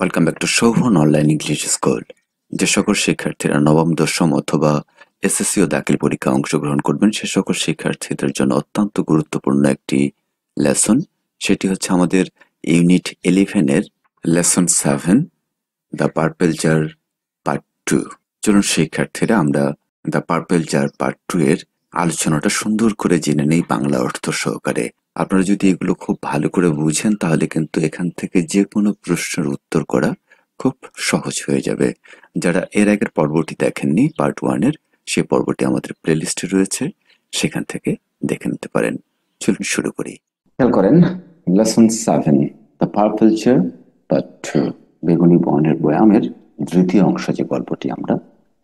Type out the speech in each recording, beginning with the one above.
Welcome back to Shovan online English school. যে সকল শিক্ষার্থীরা নবম, দশম অথবা এসএসসি ও দাখিল পরীক্ষায় অংশগ্রহণ করবেন সে সকল শিক্ষার্থীদের জন্য অত্যন্ত গুরুত্বপূর্ণ একটি লেসন। সেটি হচ্ছে আমাদের ইউনিট 11-এর lesson 7, the purple jar part 2। চলুন শিক্ষার্থীরা আমরা দ্য পার্পল জার পার্ট 2 এর আলোচনাটা সুন্দর করে জেনে নেই বাংলা অর্থ সহকারে। আপনারা যদি এগুলো খুব ভালো করে বুঝেন তাহলে কিন্তু এখান থেকে যে কোনো প্রশ্নের উত্তর করা খুব সহজ হয়ে যাবে। যারা এর আগের পর্বটি দেখেননি পার্ট 1-এর, সে পর্বটি আমাদের প্লেলিস্টে রয়েছে, সেখান থেকে দেখে নিতে পারেন। চলুন শুরু করি। খেয়াল করেন, lesson 7, the purple chair part 2, বেগুনি বর্ণের বয়ামের দ্বিতীয় অংশ যে গল্পটি আমরা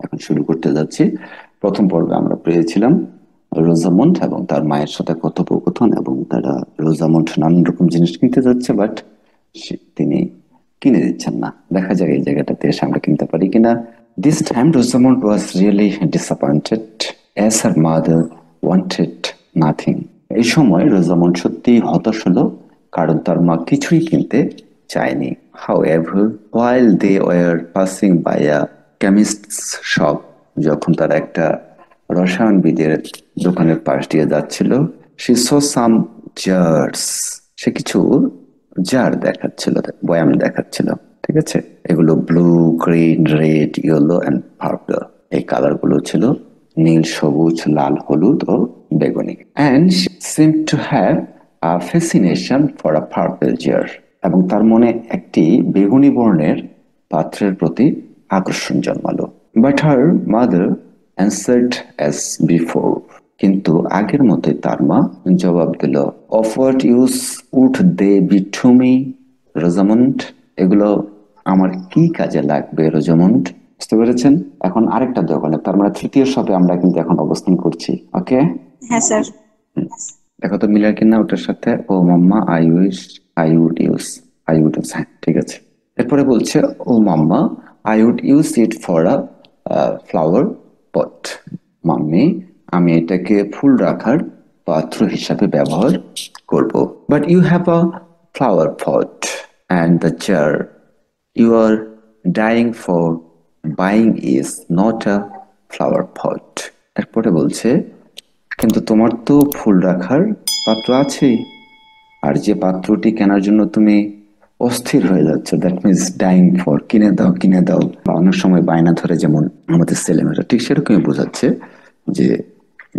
এখন শুরু করতে যাচ্ছি। প্রথম পর্বে আমরা পেয়েছিলাম রোজামন্ড এবং তার মায়ের সাথে কথোপকথন, এবং তারা রোজামন্ড নানান রকম জিনিস কিনতে যাচ্ছে, বাট তিনি কিনে দিচ্ছেন না। দেখা যায় এই জায়গাটাতে এসে আমরা কিনতে পারি কিনা। This time Rosamund was really disappointed as her mother wanted nothing. এই সময় রোজামন্ড সত্যি হতাশ হলো, কারণ তার মা কিছুই কিনতে চায়নি। However, while they were passing by a chemist's shop, যখন তারা একটা রসায়নবিদের দোকানের পাশ দিয়ে যাচ্ছিল, she saw some jars, সে কিছু জার দেখাচ্ছিল, বয়াম দেখাচ্ছিল। ঠিক আছে, এগুলো blue, green, red, yellow and purple. এই কালার গুলো ছিল নীল, সবুজ, লাল, হলুদ ও বেগুনি। And she seemed to have a fascination for a purple jar, এবং তার মনে একটি বেগুনি বর্ণের পাত্রের প্রতি আকর্ষণ জন্মালো। But her mother answered as before, কিন্তু আগের মতোই তার মা জবাব দিল, of what use would they be to me, Rosamund? এগুলো আমার কি কাজে লাগবে রোজামন্ড? বুঝতে পেরেছেন? এখন আরেকটা দোকানে, তার মানে তৃতীয় শপে আমরা কিন্তু এখন অবস্থান করছি। ওকে, হ্যাঁ স্যার। দেখো তো মিলার কিনা ওটার সাথে। Oh mamma, I wish I would use, I would use, হ্যাঁ ঠিক আছে। এরপরে বলছে, oh mamma, I would use it for a flower pot. Mummy, আমি এটাকে ফুল রাখার পাত্র হিসাবে ব্যবহার করব। But you have a flower pot and the jar you are dying for buying is not a flower pot. এরপরে বলছে, কিন্তু তোমার তো ফুল রাখার পাত্র আছেই, আর যে পাত্রটি কেনার জন্য তুমি অস্থির হয়ে যাচ্ছ, দ্যাট মিনস ডাইং ফর, কিনে দাও কিনে দাও, বা অনেক সময় বায়না ধরে যেমন আমাদের ছেলেমেয়েরা, ঠিক সেরকমই বোঝাচ্ছে যে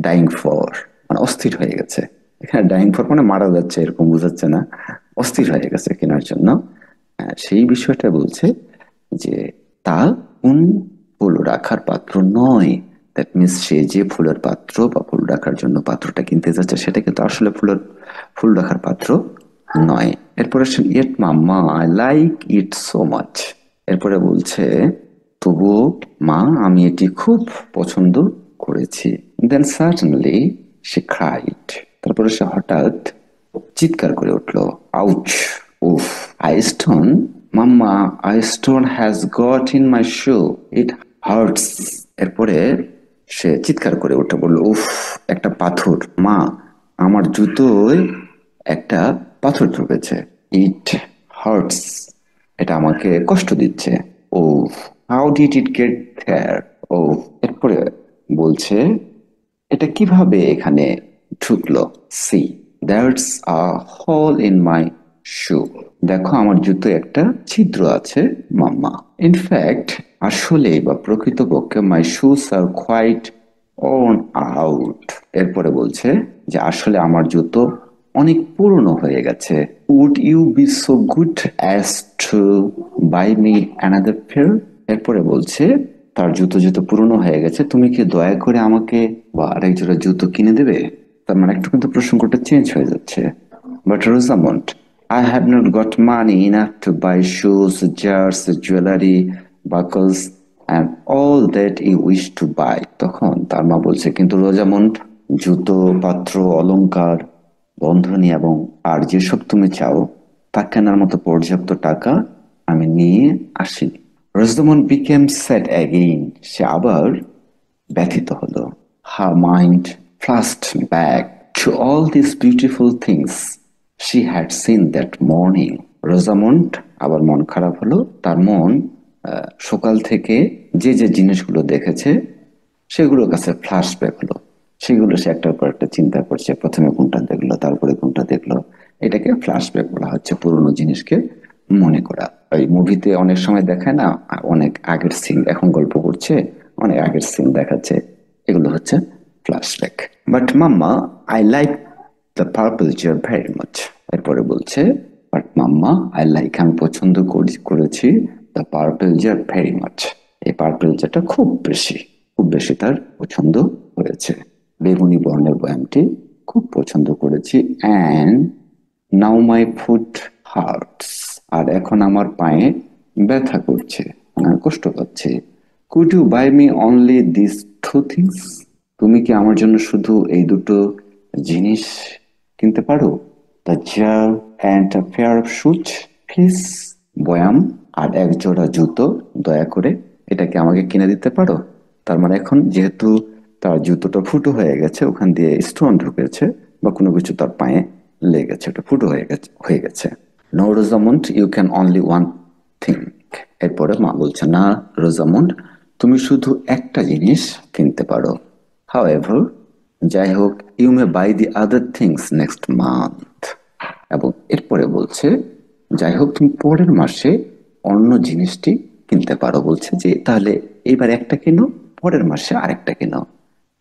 ডাইং ফর মানে অস্থির হয়ে গেছে। এখানে ডাইং ফর মানে মারা যাচ্ছে এরকম বোঝাচ্ছে না, অস্থির হয়ে গেছে কেনার জন্য। সেই বিষয়টা বলছে যে তা কোন ফুল রাখার পাত্র নয়। দ্যাট মিনস সে যে ফুলের পাত্র বা ফুল রাখার জন্য পাত্রটা কিনতে যাচ্ছে সেটা কিন্তু আসলে ফুল রাখার পাত্র নয়। এরপরে yet mamma, I like it so much. এরপরে বলছে, তবুও মা, আমি এটি খুব পছন্দ করেছি। দেন সার্টেনলি সে ক্রাইড, তারপরে সে হঠাৎ চিৎকার করে উঠল, আউচ, উফ, I stone, mamma, I stone has got in my shoe, it hurts. এরপরে সে চিৎকার করে উঠে বলল, উফ, একটা পাথর, মা, আমার জুতোয় একটা পাথর ঢুকেছে, ইট হার্টস, এটা আমাকে কষ্ট দিচ্ছে। Oh, how did it get there? Oh, এরপরে বলছে, এটা কিভাবে এখানে ঢুকলো? See, that's a hole in my shoe, দেখো আমার জুতো একটা ছিদ্র আছে মাম্মা। ইনফ্যাক্ট, আসলে বা প্রকৃতপক্ষে, my shoes are quite worn out. এরপরে বলছে যে আসলে আমার জুতো অনেক পুরনো হয়ে গেছে। Would you be so good as to buy me another pair? এরপরে বলছে, তার জুতো যেহেতু পুরনো হয়ে গেছে, তুমি কি দয়া করে আমাকে বা আরেক জোড়া জুতো কিনে দেবে? তার মানে একটু কিন্তু প্রসঙ্গটা চেঞ্জ হয়ে যাচ্ছে। But Rosamund, I have not got money enough to buy shoes, jars, jewelry, buckles, and all that you wish to buy. তখন তার মা বলছে, কিন্তু রোজামন্ড, জুতো, পাত্র, অলংকার, বন্ধনী এবং আর যেসব তুমি চাও তা কেনার মতো পর্যাপ্ত টাকা আমি নিয়ে আসিনি। রোজামন্ড became sad again, সে আবার ব্যথিত হলো। Her mind flashed back to all these beautiful things she had seen that morning. Rosamund আবার মন খারাপ হলো। তার মন সকাল থেকে যে যে জিনিসগুলো দেখেছে সেগুলোর কাছে ফ্ল্যাশব্যাক হলো। সেগুলো সে একটার পর একটা চিন্তা করছে, প্রথমে কোনটা দেখলো, তারপরে কোনটা দেখলো। এটাকে ফ্ল্যাশব্যাক বলা হচ্ছে, পুরোনো জিনিসকে মনে করা। ওই মুভিতে অনেক সময় দেখায় না, অনেক আগের সিন এখন গল্প করছে, অনেক আগের সিন দেখাচ্ছে, এগুলো হচ্ছে flashback. But mamma, I like the purple chair very much. এরপরে বলছে, বাট মাম্মা আই লাইক, আমি পছন্দ করেছি the purple chair very much. এই পার্পল চেয়ারটা খুব বেশি, খুব বেশি তার পছন্দ হয়েছে। বেগুনি বর্ণের বয়ামটি খুব পছন্দ করেছি। And now my foot hurts, আর এখন আমার পায়ে ব্যথা করছে, কষ্ট পাচ্ছে। Could you buy me only this two things, তুমি কি আমার জন্য শুধু এই দুটো জিনিস কিনতে পারো? The jar and a pair of shoes please, বয়াম আর এক জোড়া জুতো দয়া করে, এটাকে আমাকে কিনে দিতে পারো? তার মানে এখন যেহেতু তার জুতোটা ফুটো হয়ে গেছে, ওখান দিয়ে স্টোন ঢুকেছে বা কোনো কিছু তার পায়ে লেগেছে, ওটা ফুটো হয়ে গেছে। No Rosamond, you can only one thing. এরপরে মা বলছে, না রোজামন্ড, তুমি শুধু একটা জিনিস কিনতে পারো। হাউএভার, যাই হোক, you may buy the other things next month. এবং এরপরে বলছে, যাই হোক তুমি পরের মাসে অন্য জিনিসটি কিনতে পারো। বলছে যে তাহলে এবার একটা কিনো, পরের মাসে আরেকটা কিনো।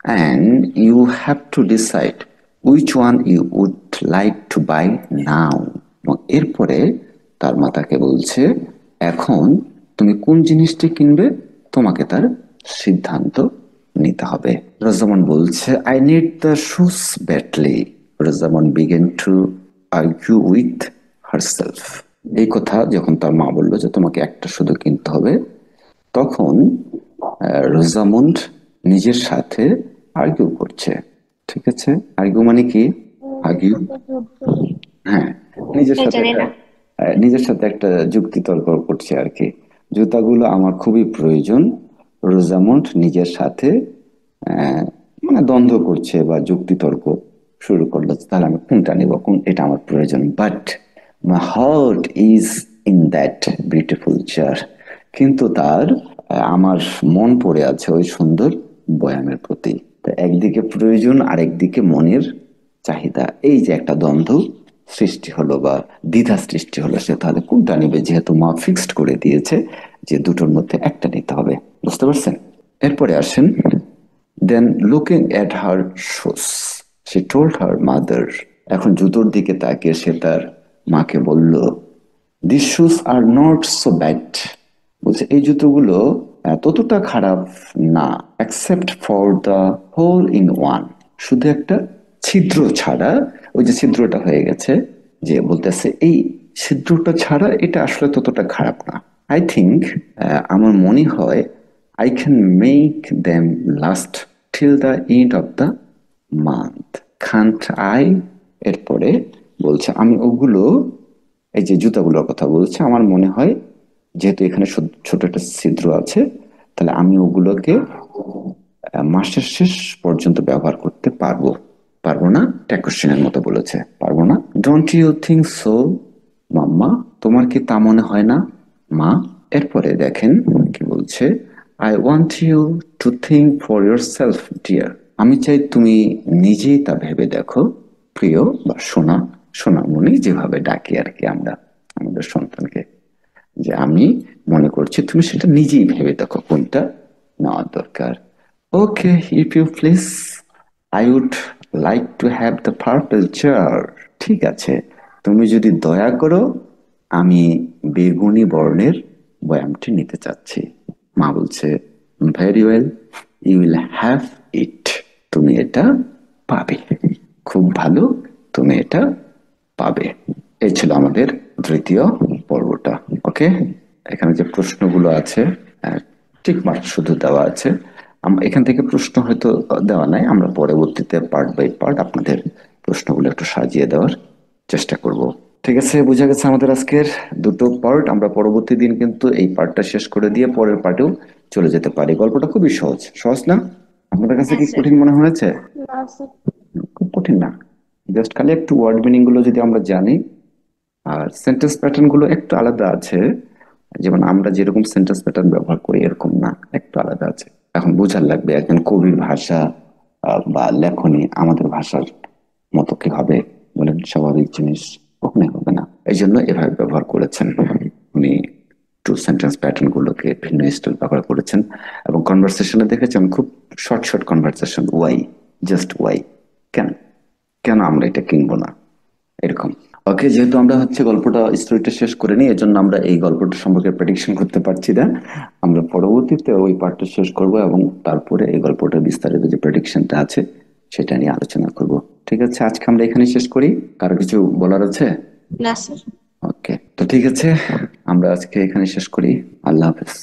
And you have to decide which one you would like to buy now. এবং এরপরে তার মা তাকে বলছে, এখন তুমি কোন জিনিসটি কিনবে তোমাকে তার সিদ্ধান্ত নিতে হবে। রোজামন বলছে, I need the shoes badly. Rosamond began to argue with herself. এই কথা যখন তার মা বললো যে তোমাকে একটা শুধু কিনতে হবে, তখন রোজামন্ড নিজের সাথে আর্কিউ করছে। ঠিক আছে, আর্কিউ মানে কি? আর্কিউ, হ্যাঁ, নিজের সাথে জানি একটা না। নিজের সাথে একটা যুক্তি তর্ক করছে আর কি। জুতাগুলো আমার খুবই প্রয়োজন। রোজামন্ড নিজের সাথে আহ, মানে দ্বন্দ্ব করছে বা যুক্তি তর্ক শুরু করলো, তাহলে আমি কোনটা নিব, কোন এটা আমার প্রয়োজন। But my heart is in that beautiful chair, কিন্তু তার আমার মন পড়ে আছে ওই সুন্দর বয়ামের প্রতি। তো একদিকে প্রয়োজন, আরেকদিকে মনের চাহিদা, এই যে একটা দ্বন্দ্ব সৃষ্টি হলো বা দ্বিধা সৃষ্টি হলো, সে তাহলে কোনটা নিবে, যেহেতু মা ফিক্সড করে দিয়েছে যে দুটোর মধ্যে একটা নিতে হবে। বুঝতে পারছেন? এরপরে আসেন, then looking at her shoes she told her mother. এখন জুতোর দিকে তাকিয়ে সে তার মাকে বলল, this shoes are not so bad. বলছে এই জুতোগুলো ততটা খারাপ না, except for the hole in one, শুধু একটা ছিদ্র ছাড়া। ওই যে ছিদ্রটা হয়ে গেছে, যে বলতেছে এই ছিদ্রটা ছাড়া এটা আসলে ততটা খারাপ না। আই থিঙ্ক, আমার মনে হয়, I can make them last till the end of the month, Kant I. এরপরে বলছে, আমি ওগুলো, এই যে জুতাগুলোর কথা বলছে, আমার মনে হয় যেহেতু এখানে ছোট একটা ছিদ্র আছে, তাহলে আমি ওগুলোকে মাসের শেষ পর্যন্ত ব্যবহার করতে পারবো। পারবো না, এটা কোশ্চেনের মতো বলেছে, পারবো না। ডোন্ট ইউ থিঙ্ক সো মাম্মা, তোমার কি তা মনে হয় না মা? এরপরে দেখেন কি বলছে, I want you to think for yourself dear. আমি চাই তুমি নিজেই তা ভেবে দেখো প্রিয়, বা সোনা, সোনামণি যেভাবে ডাকি আর কি আমরা আমাদের সন্তানকে, যে আমি মনে করছি তুমি সেটা নিজেই ভেবে দেখো কোনটা নেওয়ার দরকার। Okay, if you please, I would like to have the purple chair. ঠিক আছে, তুমি যদি দয়া করো, আমি বেগুনি বর্ণের বয়ামটি নিতে চাচ্ছি। মা বলছে, very well, you will have it. তুমি এটা পাবে, খুব ভালো, তুমি এটা পাবে। এই ছিল আমাদের তৃতীয় পর্বটা। ওকে, এখানে যে প্রশ্নগুলো আছে, টিক মার্ক শুধু দেওয়া আছে। এখান থেকে প্রশ্ন হয়তো দেওয়া নাই, আমরা পরবর্তীতে পার্ট বাই পার্ট আপনাদের প্রশ্নগুলো একটু সাজিয়ে দেওয়ার চেষ্টা করব। ঠিক আছে, বোঝা গেছে আমাদের আজকের দুটো পার্ট। আমরা পরবর্তী দিন কিন্তু এই পার্টটা শেষ করে দিয়ে পরের পার্টেও চলে যেতে পারি। গল্পটা খুবই সহজ, সহজ না? আপনাদের কাছে হ্যাঁ কি স্যার। কঠিন মনে হয়েছে? না স্যার। খুব কঠিন না, জাস্ট খালি একটু ওয়ার্ড মিনিং গুলো যদি আমরা জানি, আর সেন্টেন্স প্যাটার্ন গুলো একটু আলাদা আছে, যেমন আমরা যেরকম সেন্টেন্স প্যাটার্ন ব্যবহার করি এরকম না, একটু আলাদা আছে। এখন বোঝার লাগবে একজন কবির ভাষা বা লেখনী আমাদের ভাষার মতো কি হবে বলেন? স্বাভাবিক জিনিস কখনোই হবে না। এই জন্য এভাবে ব্যবহার করেছেন উনি, টু সেন্টেন্স প্যাটার্ন গুলোকে ভিন্ন স্টাইল ব্যবহার করেছেন। এবং কনভারসেশনে দেখেছেন খুব short short conversation, why, just why, কেন, কেন আমরা এটা কিনবো না, এরকম। ওকে, যেহেতু আমরা গল্পটা স্টোরিটা শেষ করে নিই, এজন্য আমরা এই গল্পটা সম্পর্কে প্রেডিকশন করতে পারছি না। আমরা পরবর্তীতে ওই পার্টটা শেষ করব এবং তারপরে এই গল্পটার বিস্তারিত যে প্রেডিকশনটা আছে সেটা নিয়ে আলোচনা করব। ঠিক আছে, আজকে আমরা এখানে শেষ করি। কারো কিছু বলার আছে? না স্যার। ওকে, তো ঠিক আছে, আমরা আজকে এখানে শেষ করি। আল্লাহ হাফেজ।